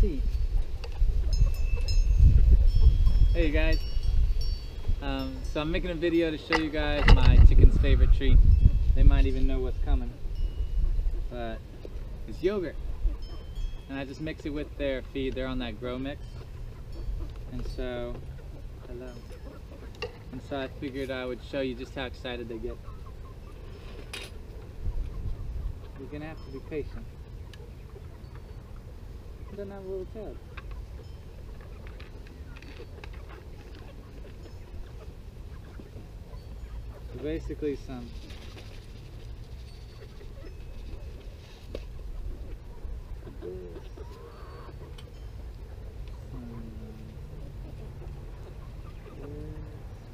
seat. Hey guys, so I'm making a video to show you guys my chicken's favorite treat. They might even know what's coming, but it's yogurt. And I just mix it with their feed. They're on that grow mix. And so, hello. And so I figured I would show you just how excited they get. You're gonna have to be patient. It doesn't have a little tail. So basically some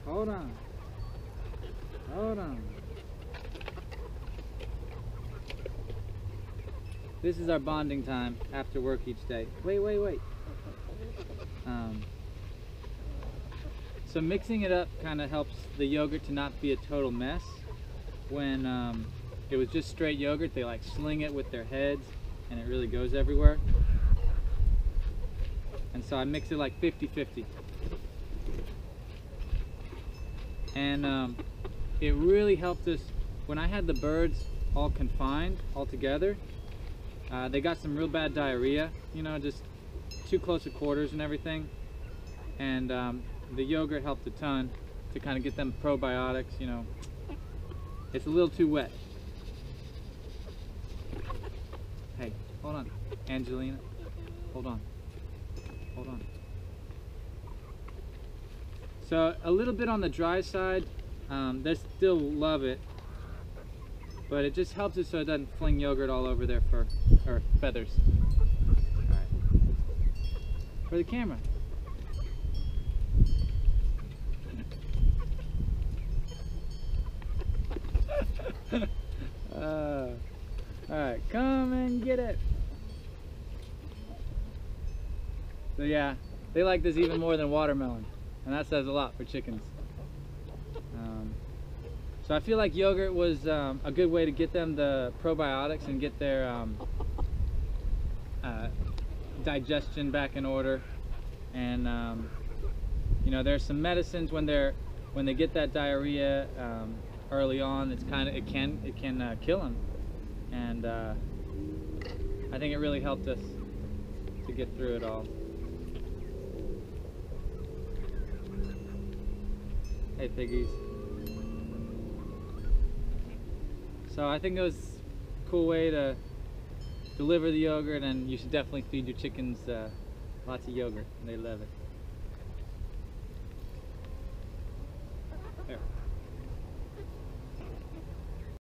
hold on. Hold on. This is our bonding time after work each day. Wait. So mixing it up kind of helps the yogurt to not be a total mess. When it was just straight yogurt, they like sling it with their heads and it really goes everywhere. And so I mix it like 50-50. And it really helped us when I had the birds all confined all together. They got some real bad diarrhea, you know, just too close to quarters and everything. And the yogurt helped a ton to kind of get them probiotics, you know. It's a little too wet. Hey, hold on. Angelina, hold on. Hold on. So a little bit on the dry side, they still love it, but it just helps it so it doesn't fling yogurt all over their fur, or feathers. All right. For the camera. Alright, come and get it. So yeah, they like this even more than watermelon, and that says a lot for chickens. So I feel like yogurt was a good way to get them the probiotics and get their digestion back in order. And you know, there's some medicines when they get that diarrhea early on. It can kill them, and I think it really helped us to get through it all. Hey piggies. So I think it was a cool way to deliver the yogurt, and you should definitely feed your chickens lots of yogurt. They love it.